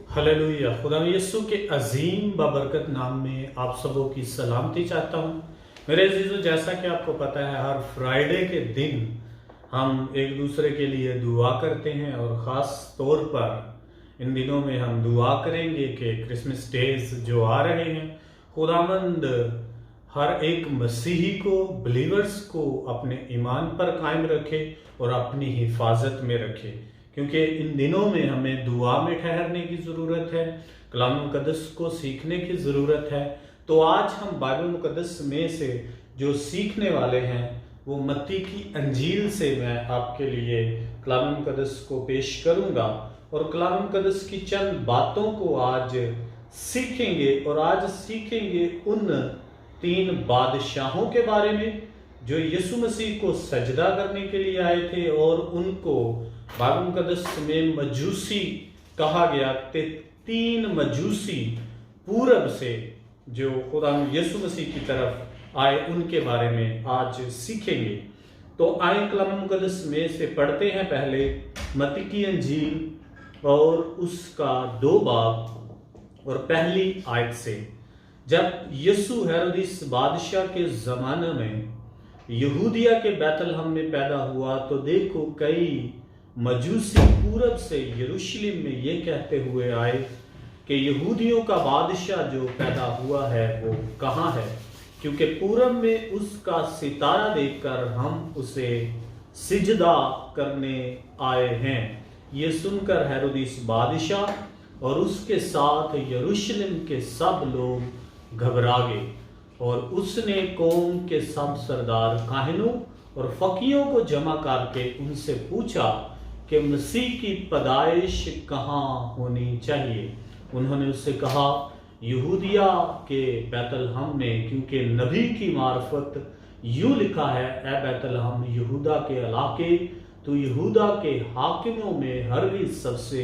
Hallelujah. खुदा यीशु के अजीम बबरकत नाम में आप सबों की सलामती चाहता हूँ। मेरे अजीजों, जैसा कि आपको पता है, हर फ्राइडे के दिन हम एक दूसरे के लिए दुआ करते हैं और ख़ास तौर पर इन दिनों में हम दुआ करेंगे कि क्रिसमस डेज जो आ रहे हैं, खुदावंद हर एक मसीही को, बिलीवर्स को अपने ईमान पर कायम रखे और अपनी हिफाजत में रखे, क्योंकि इन दिनों में हमें दुआ में ठहरने की ज़रूरत है, कलाम मुकद्दस को सीखने की ज़रूरत है। तो आज हम बाइबल मुकद्दस में से जो सीखने वाले हैं वो मत्ती की अंजील से मैं आपके लिए कलाम मुकद्दस को पेश करूंगा और कलाम मुकद्दस की चंद बातों को आज सीखेंगे। और आज सीखेंगे उन 3 बादशाहों के बारे में जो यीशु मसीह को सजदा करने के लिए आए थे और उनको बाइबल मुकद्दस में मजूसी कहा गया। 3 मजूसी पूरब से जो खुदा यीशु मसीह की तरफ आए, उनके बारे में आज सीखेंगे। तो आए कलाम मुकद्दस में से पढ़ते हैं पहले मत्ती की अंजील और उसका 2 बाब और पहली आयत से। जब यीशु हेरोदिस बादशाह के ज़माने में यहूदिया के बैतलहम में पैदा हुआ तो देखो कई मजूसी पूरब से यरूशलेम में ये कहते हुए आए कि यहूदियों का बादशाह जो पैदा हुआ है वो कहाँ है, क्योंकि पूरब में उसका सितारा देखकर हम उसे सिजदा करने आए हैं। ये सुनकर हेरोदिस बादशाह और उसके साथ यरूशलेम के सब लोग घबरा गए और उसने कौम के सब सरदार, काहिनों और फकीरों को जमा करके उनसे पूछा कि मसीह की पैदाइश कहाँ होनी चाहिए। उन्होंने उससे कहा, यहूदिया के बैतलहम में, क्योंकि नबी की मार्फत यूं लिखा है, ए बैतलहम यहूदा के इलाके, तो यहूदा के हाकिमों में हरगिज़ सबसे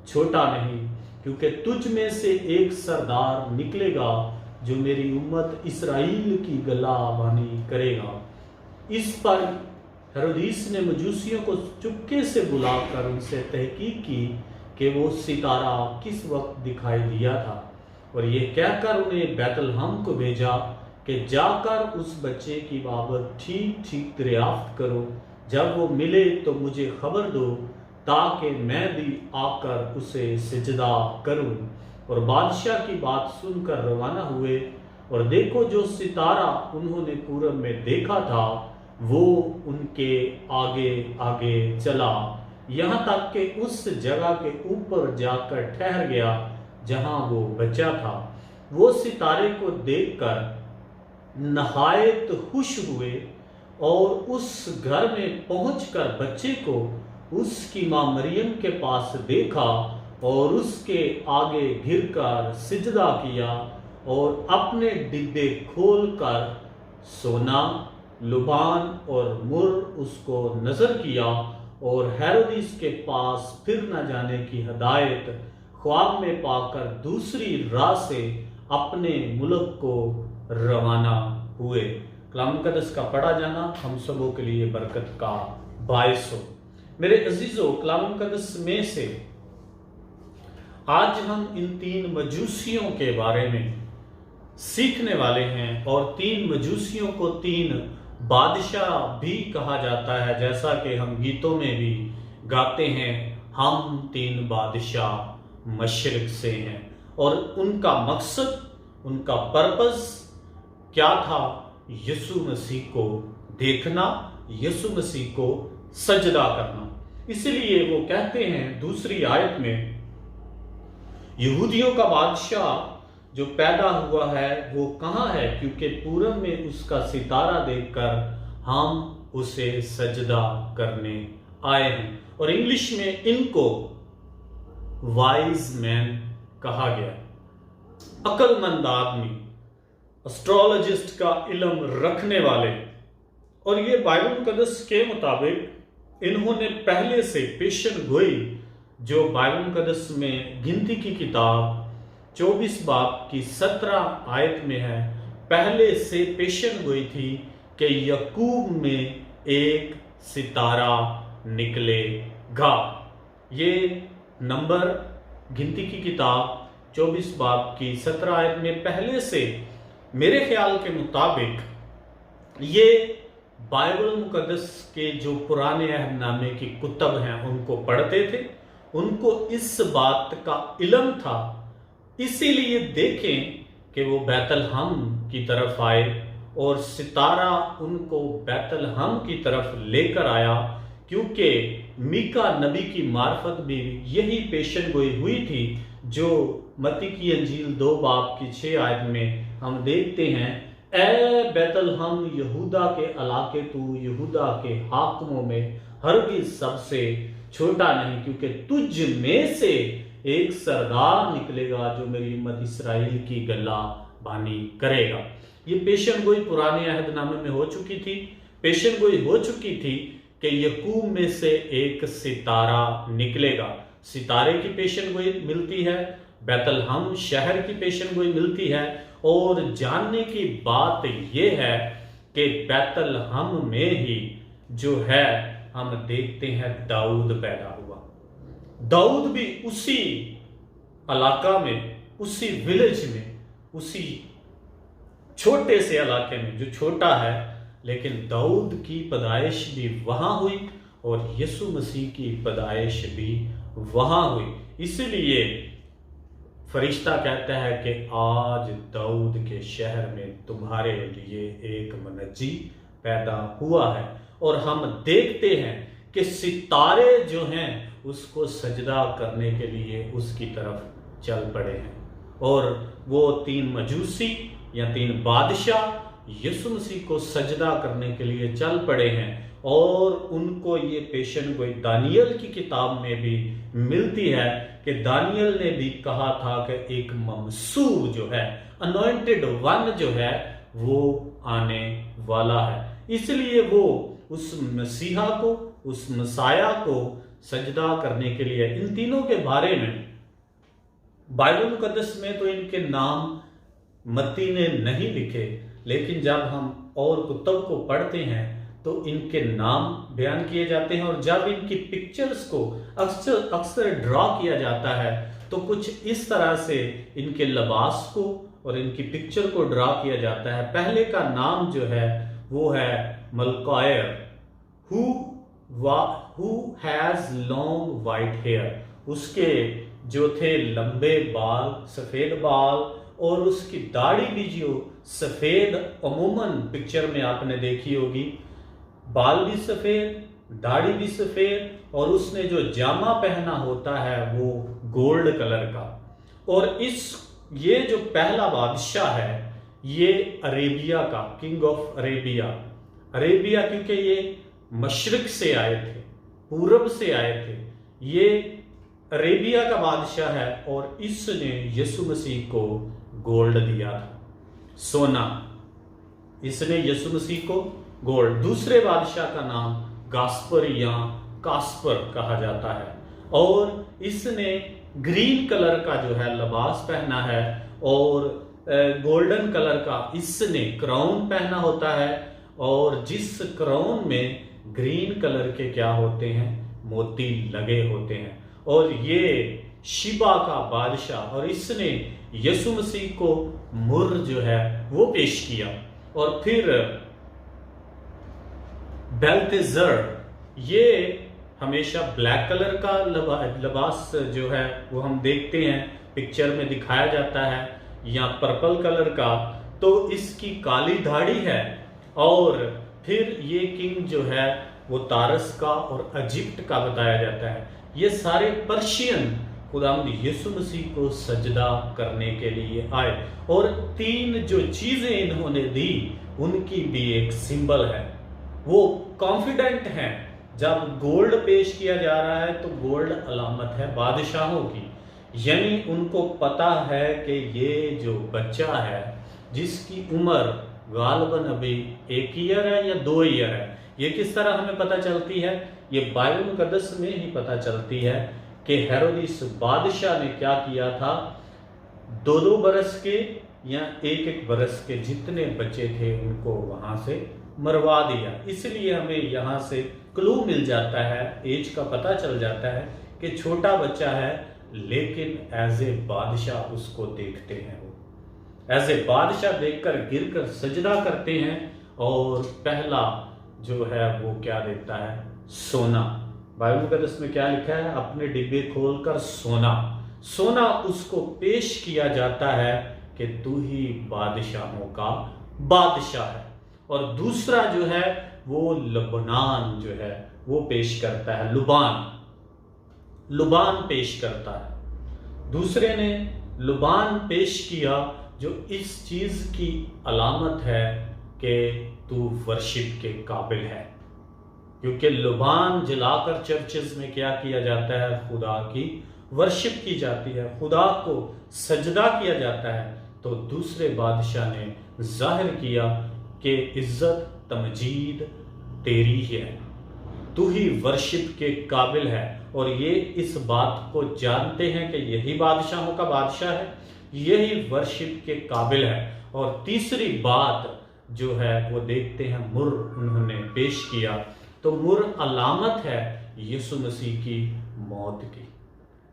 छोटा नहीं, क्योंकि तुझ में से एक सरदार निकलेगा जो मेरी उम्मत इसराइल की गलाबानी करेगा। इस पर हेरोदिस ने मजूसियों को चुपके से बुलाकर उनसे तहकीक की कि वो सितारा किस वक्त दिखाई दिया था, और ये कहकर उन्हें बैतलहम को भेजा कि जाकर उस बच्चे की बाबत ठीक ठीक दरियाफ्त करो। जब वो मिले तो मुझे खबर दो ताकि मैं भी आकर उसे सिजदा करूं। और बादशाह की बात सुनकर रवाना हुए, और देखो जो सितारा उन्होंने पूरब में देखा था वो उनके आगे आगे चला, यहाँ तक कि उस जगह के ऊपर जाकर ठहर गया जहाँ वो बच्चा था। वो सितारे को देखकर नहायत खुश हुए और उस घर में पहुंचकर बच्चे को उसकी माँ मरियम के पास देखा और उसके आगे गिरकर सिजदा किया और अपने डिब्बे खोलकर सोना, लुबान और मुर उसको नजर किया और हेरोदिस के पास फिर न जाने की हदायत ख्वाब में पाकर दूसरी राह से अपने मुल्क को रवाना हुए। कलाम मुकद्दस का पढ़ा जाना हम सबों के लिए बरकत का बायस हो। मेरे अजीजों, कलाम मुकद्दस में से आज हम इन 3 मजूसियों के बारे में सीखने वाले हैं। और 3 मजूसियों को 3 बादशाह भी कहा जाता है, जैसा कि हम गीतों में भी गाते हैं, हम 3 बादशाह मशरिक से हैं। और उनका मकसद, उनका पर्पस क्या था? यीशु मसीह को देखना, यीशु मसीह को सजदा करना। इसलिए वो कहते हैं दूसरी आयत में, यहूदियों का बादशाह जो पैदा हुआ है वो कहाँ है, क्योंकि पूरब में उसका सितारा देखकर हम उसे सजदा करने आए हैं। और इंग्लिश में इनको वाइज मैन कहा गया, अक्लमंद आदमी, एस्ट्रोलॉजिस्ट का इल्म रखने वाले। और ये बाइबल मुकद्दस के मुताबिक इन्होंने पहले से पेशन गोई, जो बाइबल मुकद्दस में गिनती की किताब 24 बाब की 17 आयत में है, पहले से पेशन गोई थी कि यकूब में एक सितारा निकलेगा। ये नंबर गिनती की किताब 24 बाब की 17 आयत में पहले से मेरे ख्याल के मुताबिक ये बाइबल मुकद्दस के जो पुराने अहदनामे की कुतब हैं उनको पढ़ते थे, उनको इस बात का इल्म था। इसीलिए देखें कि वो बैतलहम की तरफ आए और सितारा उनको बैतलहम की तरफ लेकर आया, क्योंकि मीका नबी की मार्फत भी यही पेशन गोई हुई थी जो मत्ती की अंजील 2 बाब की 6 आयत में हम देखते हैं, ए बैतलहम यहूदा के इलाके, तू यहूदा के हाकिमों में हरगिज़ सबसे छोटा नहीं, क्योंकि तुझ में से एक सरदार निकलेगा जो मेरी उम्मत इसराइल की गला बानी करेगा। ये पेशन गोई पुराने अहदनामे में हो चुकी थी। पेशन गोई हो चुकी थी कि यकूब में से एक सितारा निकलेगा। सितारे की पेशन गोई मिलती है, बैतलहम शहर की पेशन गोई मिलती है, और जानने की बात यह है कि बैतलहम में ही जो है हम देखते हैं दाऊद पैदा हुआ। दाऊद भी उसी इलाका में, उसी विलेज में, उसी छोटे से इलाके में जो छोटा है, लेकिन दाऊद की पैदाइश भी वहां हुई और यीशु मसीह की पैदाइश भी वहां हुई। इसलिए फरिश्ता कहता है कि आज दाऊद के शहर में तुम्हारे लिए एक मनज्जी पैदा हुआ है। और हम देखते हैं कि सितारे जो हैं उसको सजदा करने के लिए उसकी तरफ चल पड़े हैं, और वो 3 मजूसी या 3 बादशाह यीशु मसीह को सजदा करने के लिए चल पड़े हैं। और उनको ये पेशन गोई दानियल की किताब में भी मिलती है कि दानियल ने भी कहा था कि एक ममसूह जो है, अनॉइंटेड वन जो है, वो आने वाला है। इसलिए वो उस मसीहा को, उस मसाया को सजदा करने के लिए, इन तीनों के बारे में बाइबल मुकद्दस में तो इनके नाम मत्ती ने नहीं लिखे, लेकिन जब हम और कुतुब को पढ़ते हैं तो इनके नाम बयान किए जाते हैं। और जब इनकी पिक्चर्स को अक्सर ड्रॉ किया जाता है तो कुछ इस तरह से इनके लिबास को और इनकी पिक्चर को ड्रॉ किया जाता है। पहले का नाम जो है वो है मलकायर, who has long white hair. उसके जो थे लंबे बाल, सफेद बाल, और उसकी दाढ़ी भी जो सफेद, अमूमन पिक्चर में आपने देखी होगी, बाल भी सफेद, दाढ़ी भी सफेद, और उसने जो जामा पहना होता है वो गोल्ड कलर का। और ये जो पहला बादशाह है ये अरेबिया का, किंग ऑफ अरेबिया क्योंकि ये मशरिक से आए थे, पूरब से आए थे, ये अरेबिया का बादशाह है। और इसने यीशु मसीह को गोल्ड दिया था, सोना। इसने यीशु मसीह को गोल्ड। दूसरे बादशाह का नाम गास्पर या कास्पर कहा जाता है, और इसने ग्रीन कलर का जो है लिबास पहना है, और गोल्डन कलर का इसने क्राउन पहना होता है, और जिस क्राउन में ग्रीन कलर के क्या होते हैं, मोती लगे होते हैं। और ये शिबा का बादशाह, और इसने यीशु मसीह को मुर जो है वो पेश किया। और फिर बेल्तेजर, ये हमेशा ब्लैक कलर का लिबास जो है वो हम देखते हैं पिक्चर में दिखाया जाता है, या पर्पल कलर का, तो इसकी काली दाढ़ी है। और फिर ये किंग जो है वो तारस का और इजिप्ट का बताया जाता है। ये सारे पर्शियन खुदावंद यीशु मसीह को सजदा करने के लिए आए, और 3 जो चीजें इन्होंने दी उनकी भी एक सिंबल है। वो कॉन्फिडेंट हैं, जब गोल्ड पेश किया जा रहा है तो गोल्ड अलामत है बादशाहों की, यानी उनको पता है कि ये जो बच्चा है जिसकी उम्र गालबन अभी 1 ईयर है या 2 ईयर है। ये किस तरह हमें पता चलती है? ये बाइबल मुकद्दस में ही पता चलती है कि हेरोदिस बादशाह ने क्या किया था, 2-2 बरस के या 1-1 बरस के जितने बच्चे थे उनको वहां से मरवा दिया। इसलिए हमें यहाँ से क्लू मिल जाता है, एज का पता चल जाता है कि छोटा बच्चा है, لیکن ایز اے بادشاہ اس کو دیکھتے ہیں، وہ ایز اے بادشاہ دیکھ کر گر کر سجدہ کرتے ہیں، اور پہلا جو ہے وہ کیا دیتا ہے؟ سونا۔ بائبل مقدس میں کیا لکھا ہے؟ اپنے ڈبے کھول کر سونا اس کو پیش کیا جاتا ہے کہ تو ہی بادشاہوں کا بادشاہ ہے۔ اور دوسرا جو ہے وہ لبنان جو ہے وہ پیش کرتا ہے، لبان پیش کرتا ہے۔ دوسرے نے لبان پیش کیا، جو اس چیز کی علامت ہے کہ تو ورشپ کے قابل ہے، کیونکہ لبان جلا کر چرچز میں کیا کیا جاتا ہے؟ خدا کی ورشپ کی جاتی ہے، خدا کو سجدہ کیا جاتا ہے۔ تو دوسرے بادشاہ نے ظاہر کیا کہ عزت تمجید تیری ہی ہے، تو ہی ورشپ کے قابل ہے، اور یہ اس بات کو جانتے ہیں کہ یہی بادشاہوں کا بادشاہ ہے، یہی ورشپ کے قابل ہے۔ اور تیسری بات جو ہے وہ دیکھتے ہیں، مر انہوں نے پیش کیا، تو مر علامت ہے یسوع مسیح کی موت کی،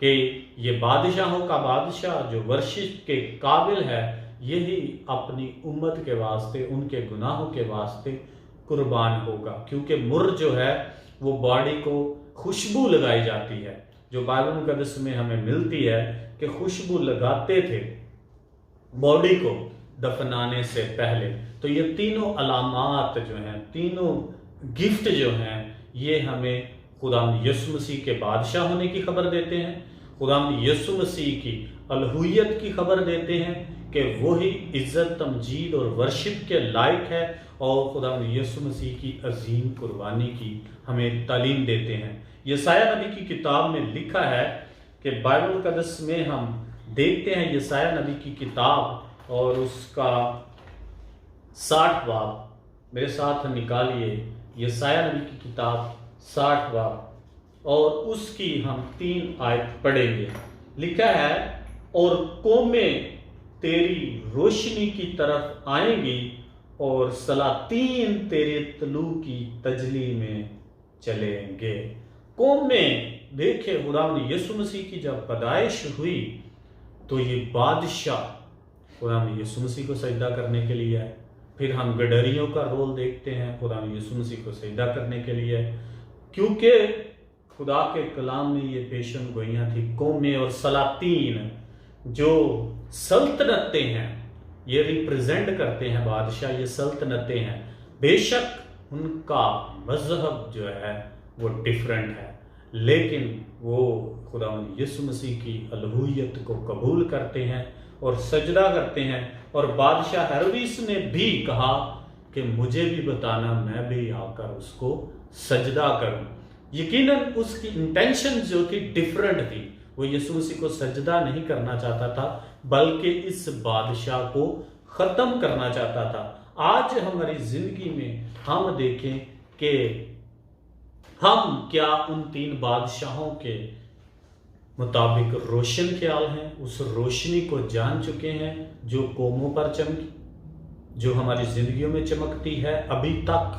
کہ یہ بادشاہوں کا بادشاہ جو ورشپ کے قابل ہے، یہی اپنی امت کے واسطے، ان کے گناہوں کے واسطے قربان ہوگا۔ کیونکہ مر جو ہے وہ باڈی کو خوشبو لگائی جاتی ہے، جو بائبل مقدس میں ہمیں ملتی ہے کہ خوشبو لگاتے تھے باڈی کو دفنانے سے پہلے۔ تو یہ تینوں علامات جو ہیں، تینوں گفٹ جو ہیں، یہ ہمیں خداوند یسوع مسیح کے بادشاہ ہونے کی خبر دیتے ہیں، خداوند یسوع مسیح کی الوہیت کی خبر دیتے ہیں کہ وہی عزت تمجید اور ورشپ کے لائق ہے، اور خداوند یسوع مسیح کی عظیم قربانی کی ہمیں تعلیم دیتے ہیں۔ یسایہ نبی کی کتاب میں لکھا ہے کہ بائبل مقدس میں ہم دیکھتے ہیں یسایہ نبی کی کتاب اور اس کا 60 باب، میرے ساتھ نکالیے یسایہ نبی کی کتاب 60 باب، اور اس کی ہم 3 آیت پڑھیں گے۔ لکھا ہے، اور قومیں تیری روشنی کی طرف آئیں گی، اور سلاطین تیرے طلوع کی تجلی میں چلیں گے۔ قومیں، دیکھیں خداوند یسوع مسیح کی جب پیدائش ہوئی تو یہ بادشاہ خداوند یسوع مسیح کو سجدہ کرنے کے لیے آئے۔ پھر ہم گڈریوں کا رول دیکھتے ہیں خداوند یسوع مسیح کو سجدہ کرنے کے لیے، کیونکہ خدا کے کلام میں یہ پیشن گوئیاں تھی۔ قومیں اور سلاطین جو سلطنتیں ہیں، یہ ریپریزنٹ کرتے ہیں بادشاہ، یہ سلطنتیں ہیں، بے شک ان کا مذہب جو ہے وہ ڈیفرنٹ ہے، لیکن وہ خداوند یسوع مسیح کی الوہیت کو قبول کرتے ہیں اور سجدہ کرتے ہیں۔ اور بادشاہ ہیرودیس نے بھی کہا کہ مجھے بھی بتانا، میں بھی آ کر اس کو سجدہ کروں۔ یقیناً اس کی انٹینشن جو تھی ڈیفرنٹ تھی، وہ یسوع مسیح کو سجدہ نہیں کرنا چاہتا تھا، بلکہ اس بادشاہ کو ختم کرنا چاہتا تھا۔ آج ہماری زندگی میں ہم دیکھیں کہ ہم کیا ان 3 بادشاہوں کے مطابق روشن خیال ہیں، اس روشنی کو جان چکے ہیں جو قوموں پر چمکی، جو ہماری زندگیوں میں چمکتی ہے ابھی تک،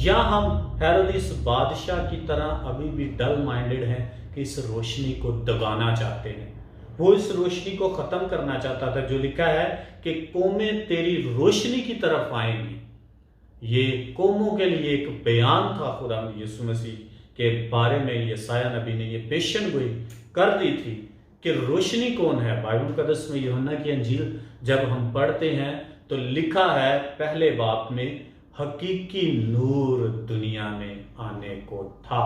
یا ہم ہیرودیس بادشاہ کی طرح ابھی بھی ڈل مائنڈڈ ہیں کہ اس روشنی کو دبانا چاہتے ہیں، وہ اس روشنی کو ختم کرنا چاہتا تھا، جو لکھا ہے کہ قومیں تیری روشنی کی طرف آئیں گی۔ یہ قوموں کے لیے ایک بیان تھا خداوند یسوع مسیح کے بارے میں، یسایہ نبی نے یہ پیشن گوئی کر دی تھی کہ روشنی کون ہے۔ بائبل مقدس میں یوحنا کی انجیل جب ہم پڑھتے ہیں تو لکھا ہے پہلے باب میں، حقیقی نور دنیا میں آنے کو تھا۔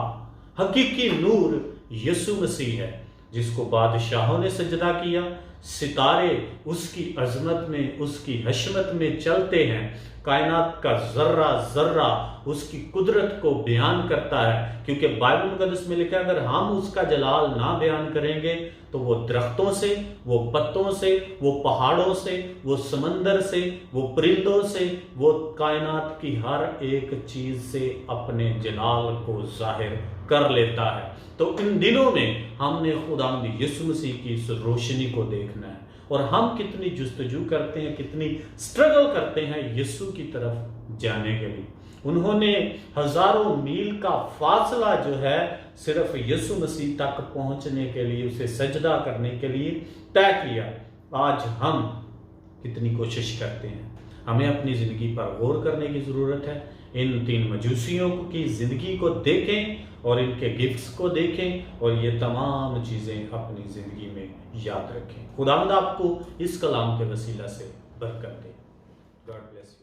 حقیقی نور یسوع مسیح ہے، جس کو بادشاہوں نے سجدہ کیا، ستارے اس کی عظمت میں، اس کی حشمت میں چلتے ہیں، کائنات کا ذرہ ذرہ اس کی قدرت کو بیان کرتا ہے، کیونکہ بائبل مقدس میں لکھا ہے اگر ہم اس کا جلال نہ بیان کریں گے تو وہ درختوں سے، وہ پتوں سے، وہ پہاڑوں سے، وہ سمندر سے، وہ پرندوں سے، وہ کائنات کی ہر ایک چیز سے اپنے جلال کو ظاہر کر لیتا ہے۔ تو ان دنوں میں ہم نے خداوند یسوع مسیح کی اس روشنی کو دیکھنا ہے، اور ہم کتنی جستجو کرتے ہیں، کتنی سٹرگل کرتے ہیں یسوع کی طرف جانے کے لیے۔ انہوں نے ہزاروں میل کا فاصلہ جو ہے صرف یسوع مسیح تک پہنچنے کے لیے، اسے سجدہ کرنے کے لیے طے کیا۔ آج ہم کتنی کوشش کرتے ہیں؟ ہمیں اپنی زندگی پر غور کرنے کی ضرورت ہے۔ ان 3 مجوسیوں کی زندگی کو دیکھیں اور ان کے گفٹس کو دیکھیں اور یہ تمام چیزیں اپنی زندگی میں یاد رکھیں۔ خداوند آپ کو اس کلام کے وسیلہ سے برکت دے۔ God bless you.